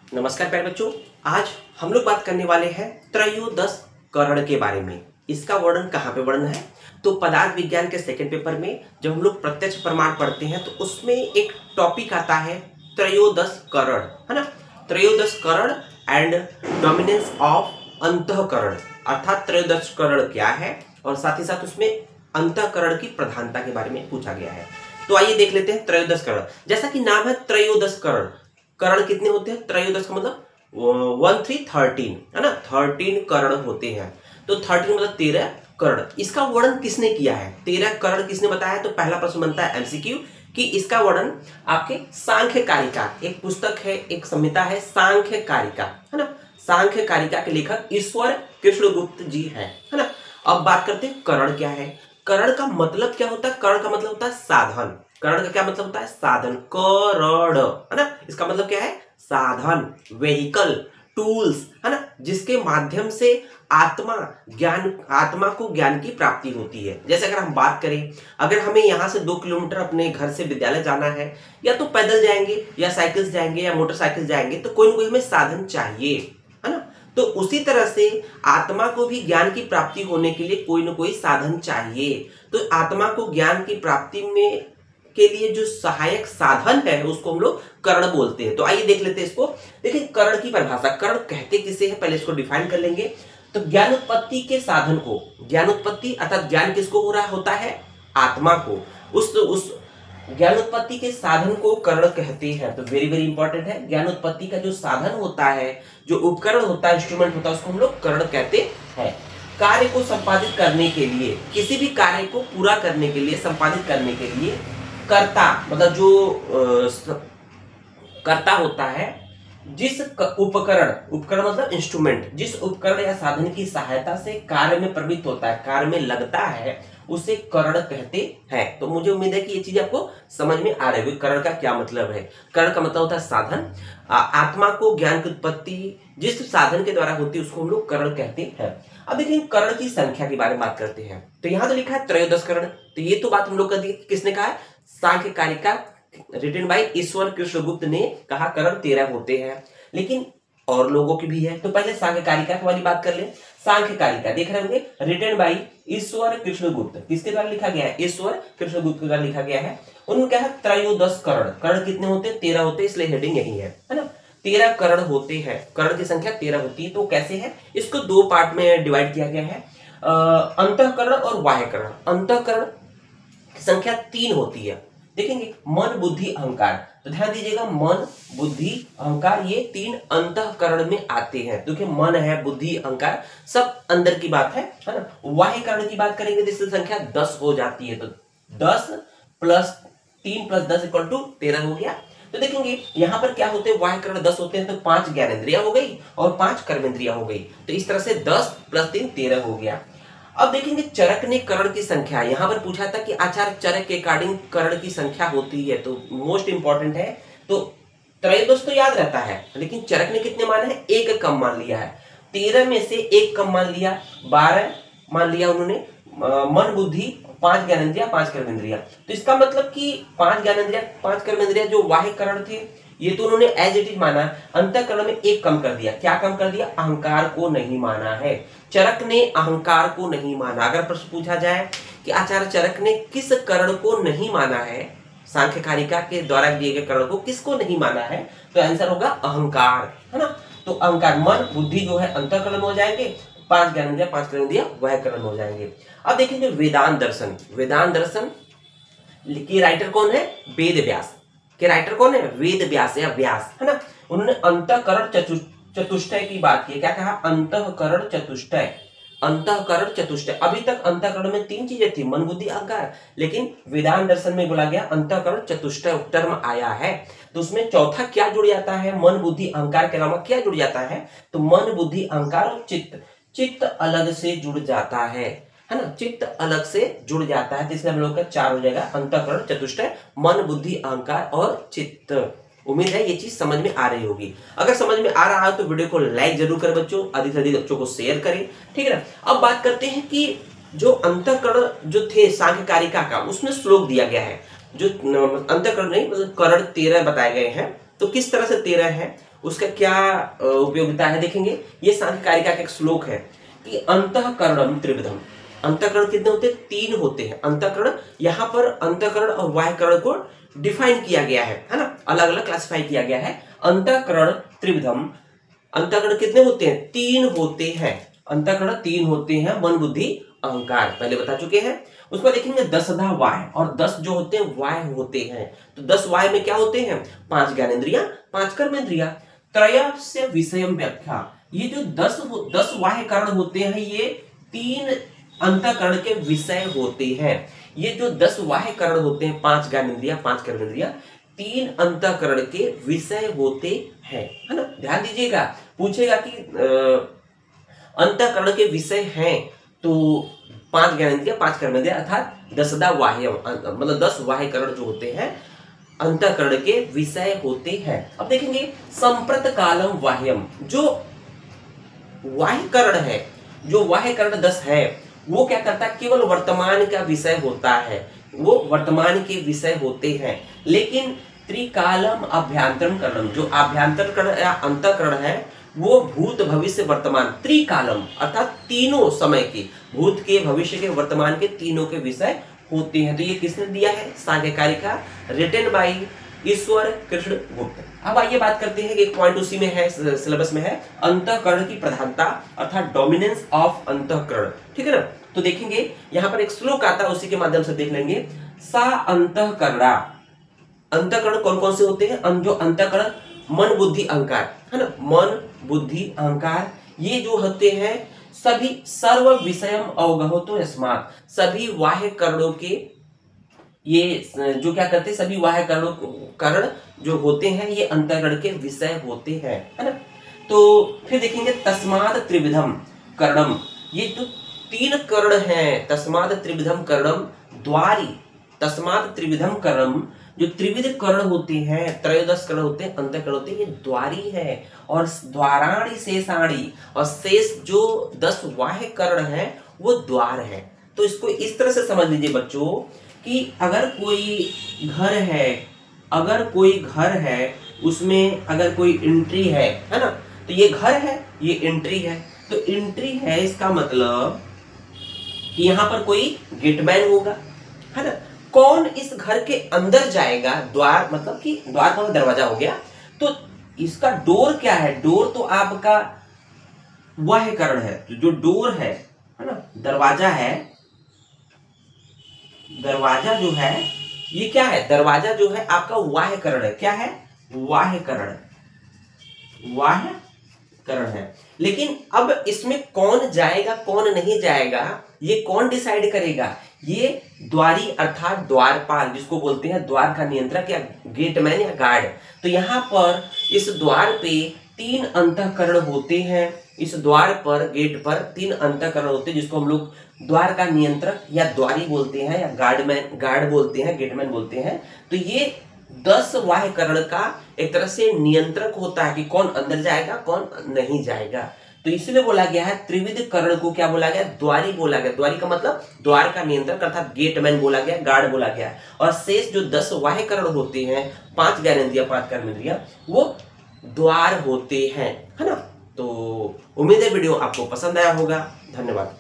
नमस्कार प्यारे बच्चों, आज हम लोग बात करने वाले हैं त्रयोदश करण के बारे में। इसका वर्णन कहाँ पे वर्णन है? तो पदार्थ विज्ञान के सेकंड पेपर में जब हम लोग प्रत्यक्ष प्रमाण पढ़ते हैं तो उसमें एक टॉपिक आता है त्रयोदश करण, है ना। त्रयोदश करण एंड डोमिनेंस ऑफ अंतःकरण, अर्थात त्रयोदश करण क्या है और साथ ही साथ उसमें अंतःकरण की प्रधानता के बारे में पूछा गया है। तो आइए देख लेते हैं त्रयोदश करण। जैसा कि नाम है त्रयोदश करण, करण कितने होते हैं? त्रयोदश का मतलब 1 3 13, है ना। 13 करण होते हैं। तो 13 मतलब 13 करण। इसका वर्णन किसने किया है? 13 करण किसने बताया? तो पहला प्रश्न बनता है एमसीक्यू कि इसका वर्णन आपके सांख्य कारिका, एक पुस्तक है, एक संहिता है सांख्य कारिका, है ना। सांख्य कारिका के लेखक ईश्वर कृष्णगुप्त जी है ना। अब बात करते हैं करण क्या है। करण का मतलब क्या होता है? करण का मतलब होता है साधन। करण का क्या मतलब होता है? साधन। करण, है ना, इसका मतलब क्या है? साधन, व्हीकल, टूल्स, है ना, जिसके माध्यम से आत्मा को ज्ञान की प्राप्ति होती है। जैसे अगर हम बात करें, अगर हमें यहाँ से 2 किलोमीटर अपने घर से विद्यालय जाना है, या तो पैदल जाएंगे या साइकिल से जाएंगे या मोटरसाइकिल जाएंगे, तो कोई ना कोई हमें साधन चाहिए, है ना। तो उसी तरह से आत्मा को भी ज्ञान की प्राप्ति होने के लिए कोई ना कोई साधन चाहिए। तो आत्मा को ज्ञान की प्राप्ति में के लिए जो सहायक साधन है उसको हम लोग करण बोलते हैं। तो आइए देख लेते हैं इसको। देखिए करण की परिभाषा, करण कहते किसे है पहले इसको डिफाइन कर लेंगे। तो ज्ञान उत्पत्ति के साधन को, ज्ञान उत्पत्ति अर्थात ज्ञान किसको हो रहा होता है? आत्मा को। उस ज्ञान उत्पत्ति के साधन को करण कहते हैं। तो वेरी वेरी इंपॉर्टेंट है, ज्ञान उत्पत्ति का जो साधन होता है, जो उपकरण होता है, इंस्ट्रूमेंट होता है, उसको हम लोग करण कहते हैं। कार्य को संपादित करने के लिए, किसी भी कार्य को पूरा करने के लिए, संपादित करने के लिए कर्ता मतलब जो कर्ता होता है, जिस उपकरण मतलब इंस्ट्रूमेंट, जिस उपकरण या साधन की सहायता से कार्य में प्रवृत्त होता है, कार्य में लगता है, उसे करण कहते हैं। तो मुझे उम्मीद है कि ये चीज आपको समझ में आ रही होगी। करण का क्या मतलब है? करण का मतलब होता है साधन। आत्मा को ज्ञान की उत्पत्ति जिस साधन के द्वारा होती है उसको हम लोग करण कहते हैं। अब देखिए करण की संख्या के बारे में बात करते हैं। तो यहाँ तो लिखा है त्रयोदश करण, तो ये तो बात हम लोग कर दी। किसने कहा है? सांख्य कारिका रिटन बाय ईश्वर कृष्णगुप्त ने कहा करण 13 होते हैं, लेकिन और लोगों की भी है। तो पहले सांख्य कारिका वाली बात कर ले। सांख्य कारिका देख रहे होंगे, रिटन बाय ईश्वर कृष्णगुप्त, किसके द्वारा लिखा गया है? ईश्वर कृष्णगुप्त के द्वारा लिखा गया है। उन्होंने कहा त्रयोदश करण, करण कितने होते हैं? 13 होते हैं, इसलिए हेडिंग यही है ना। 13 करण होते हैं, करण की संख्या 13 होती है। तो कैसे है? इसको 2 पार्ट में डिवाइड किया गया है, अंतःकरण और बाह्यकरण। अंतःकरण की संख्या 3 होती है। देखेंगे मन बुद्धि अहंकार, तो ध्यान दीजिएगा, मन बुद्धि अहंकार ये 3 अंतःकरण में आते हैं। देखिए मन है, बुद्धि, अहंकार सब अंदर की बात है ना। बाह्यकरण की बात करेंगे तो इसकी संख्या 10 हो जाती है। तो 10 + 3 + 10 = 13 हो गया। तो देखेंगे यहाँ पर क्या होते हैं, बाह्यकरण 10 होते हैं, तो 5 ज्ञानेंद्रियां हो गई और 5 कर्मेंद्रियां हो गई। तो इस तरह से 10 + 3 13 हो गया। अब देखेंगे चरक ने करण की संख्या, यहां पर पूछा था कि आचार्य चरक के अकॉर्डिंग करण की संख्या होती है, तो मोस्ट इंपॉर्टेंट है। तो त्रयोदश तो याद रहता है, लेकिन चरक ने कितने माने हैं? 1 कम मान लिया है। 13 में से 1 कम मान लिया, 12 मान लिया उन्होंने। मन बुद्धि 5 ज्ञानेंद्रिया 5 कर्मेंद्रिया। तो इसका मतलब कि 5 ज्ञानेंद्रिया 5 कर्मेंद्रिया जो बाह्य करण थे ये तो उन्होंने एज इट इज माना। अंतःकरण में 1 कम कर दिया। क्या कम कर दिया? अहंकार को नहीं माना है। चरक ने अहंकार को नहीं माना। अगर प्रश्न पूछा जाए कि आचार्य चरक ने किस करण को नहीं माना है, सांख्य कारिका के द्वारा दिए गए करण को किसको नहीं माना है, तो आंसर होगा अहंकार, है ना। तो अहंकार, मन बुद्धि जो है अंतःकरण हो जाएंगे, 5 ज्ञानेंद्रिया 5 कर्मेंद्रिया वह करण हो जाएंगे। अब देखेंगे वेदांत दर्शन। वेदांत दर्शन की राइटर कौन है? वेद व्यास। के राइटर कौन है? वेद व्यास या व्यास, है ना। उन्होंने अंतःकरण चतुष्टय की बात की। क्या कहा? अंतःकरण चतुष्टय। अंतःकरण चतुष्टय। अभी तक अंतःकरण में 3 चीजें थी, मन बुद्धि अहंकार, लेकिन वेदांत दर्शन में बोला गया अंतःकरण चतुष्टय टर्म आया है। तो उसमें चौथा क्या जुड़ जाता है? मन बुद्धि अहंकार के अलावा क्या जुड़ जाता है? तो मन बुद्धि अहंकार और चित्त। चित्त अलग से जुड़ जाता है ना, चित्त अलग से जुड़ जाता है। तो इसलिए हम लोग का 4 हो जाएगा, अंतःकरण चतुष्टय, मन बुद्धि अहंकार और चित्त। उम्मीद है ये चीज समझ में आ रही होगी। अगर समझ में आ रहा है तो वीडियो को लाइक जरूर करें बच्चों, अधिक से अधिक बच्चों को शेयर करें, ठीक है ना। अब बात करते हैं कि जो अंतःकरण जो थे सांख्य कारिका का, उसमें श्लोक दिया गया है। जो अंतःकरण नहीं मतलब करण 13 बताए गए हैं। तो किस तरह से 13 है? उसका क्या उपयोगिता है देखेंगे। ये सांख्य कारिका का एक श्लोक है कि अंतःकरणम त्रिविधम। अंतःकरण कितने होते हैं? 3 होते हैं अंतःकरण। यहाँ पर अंतःकरण और बाह्यकरण को डिफाइन किया गया है ना, अलग अलग क्लासिफाई किया गया है। अंतःकरण त्रिविधम, अंतःकरण कितने होते हैं? 3 होते हैं। अंतःकरण 3 होते हैं, मन बुद्धि अहंकार, पहले बता चुके हैं। उसको देखेंगे 10धा वाह्य, और 10 जो होते हैं वाह्य होते हैं। तो 10 वाह्य में क्या होते हैं? 5 ज्ञानेंद्रिया, 5 कर्मेंद्रिया। त्रयस्य विषयम व्याख्या, ये जो 10 वाह्य कारण होते हैं ये 3 अंतःकरण के विषय होते हैं। ये जो 10 वाह्य कारण होते हैं, 5 ज्ञानेंद्रिया, 5 कर्मेंद्रिया, 3 अंतःकरण के विषय होते हैं, है ना। ध्यान दीजिएगा, पूछेगा कि अंतःकरण के विषय हैं तो 5 ज्ञानेंद्रिया, 5 कर्मेंद्रिया, अर्थात 10धा वाह्य, मतलब 10 वाह्य करण जो होते हैं अंतःकरण के विषय होते हैं। अब देखेंगे संप्रत कालम वाह्यम, जो वाह्य करण है, जो वाह्य करण 10 है, वो क्या करता है? केवल वर्तमान का विषय होता है, वो वर्तमान के विषय होते हैं। लेकिन त्रिकालम अभ्यांतरम करणम, जो आभ्यंतर करण या अंतःकरण है, वो भूत भविष्य वर्तमान, त्रिकालम अर्थात तीनों समय के, भूत के, भविष्य के, वर्तमान के, तीनों के विषय होते हैं। तो ये किसने दिया है? सांख्य कारिका, रिटन बाई ईश्वर कृष्ण गुप्त। अब आइए बात करते हैं कि एक पॉइंट उसी में है, सिलेबस में है, अंतःकरण की प्रधानता अर्थात डोमिनेंस ऑफ अंतःकरण, ठीक है ना। तो देखेंगे यहाँ पर एक श्लोक आता है, उसी के माध्यम से देख लेंगे। सा अंतःकरणा, अंतःकरण कौन कौन से होते हैं? जो अंतःकरण मन बुद्धि अहंकार, है ना, मन बुद्धि अहंकार, ये जो होते हैं सभी सर्व विषयम अवगतो यस्मात्, सभी वाह्य करणों के, ये जो क्या करते हैं, सभी वाह्य करण जो होते हैं ये अंतःकरण के विषय होते हैं, है ना। तो फिर देखेंगे तस्मात् त्रिविधम करणम, ये जो 3 कर्ण हैं, तस्मात् त्रिविधम करणम द्वारी, तस्मात् त्रिविधम करणम, जो त्रिविध कर्ण होते हैं, 13 कर्ण होते हैं, अंतःकरण होते हैं, ये द्वारी है। और द्वाराणि शेषाणि, और शेष जो 10 वाह्य कर्ण है वो द्वार है। तो इसको इस तरह से समझ लीजिए बच्चों कि अगर कोई घर है, अगर कोई घर है, उसमें अगर कोई एंट्री है ना, तो ये घर है, ये एंट्री है। तो एंट्री है इसका मतलब कि यहाँ पर कोई गेटमैन होगा, है ना। कौन इस घर के अंदर जाएगा? द्वार, मतलब कि द्वार का दरवाजा हो गया। तो इसका डोर क्या है? डोर तो आपका वाह्य करण है, जो डोर है ना, दरवाजा है, दरवाजा जो है ये क्या है? दरवाजा जो है आपका वाह्य करण है। क्या है? वाह्य करण, वाह्य करण है। लेकिन अब इसमें कौन जाएगा कौन नहीं जाएगा ये कौन डिसाइड करेगा? ये द्वारी अर्थात द्वारपाल, जिसको बोलते हैं द्वार का नियंत्रक या गेटमैन या गार्ड। तो यहाँ पर इस द्वार पे 3 अंतःकरण होते हैं। इस द्वार पर, गेट पर 3 अंतःकरण होते हैं, जिसको हम लोग द्वार का नियंत्रक या द्वारी बोलते हैं, या गार्ड बोलते हैं, गेटमैन बोलते हैं। तो ये 10 वाह्य करण का एक तरह से नियंत्रक होता है कि कौन अंदर जाएगा कौन नहीं जाएगा। तो इसलिए बोला गया है त्रिविध करण को क्या बोला गया? द्वारी बोला गया। द्वारी का मतलब द्वार का नियंत्रक अर्थात गेटमैन बोला गया, गार्ड बोला गया। और शेष जो 10 वाह्य करण होते हैं, 5 ज्ञानेंद्रिया, 5 कर्मेंद्रिया, वो द्वार होते हैं, है ना। तो उम्मीद है वीडियो आपको पसंद आया होगा। धन्यवाद।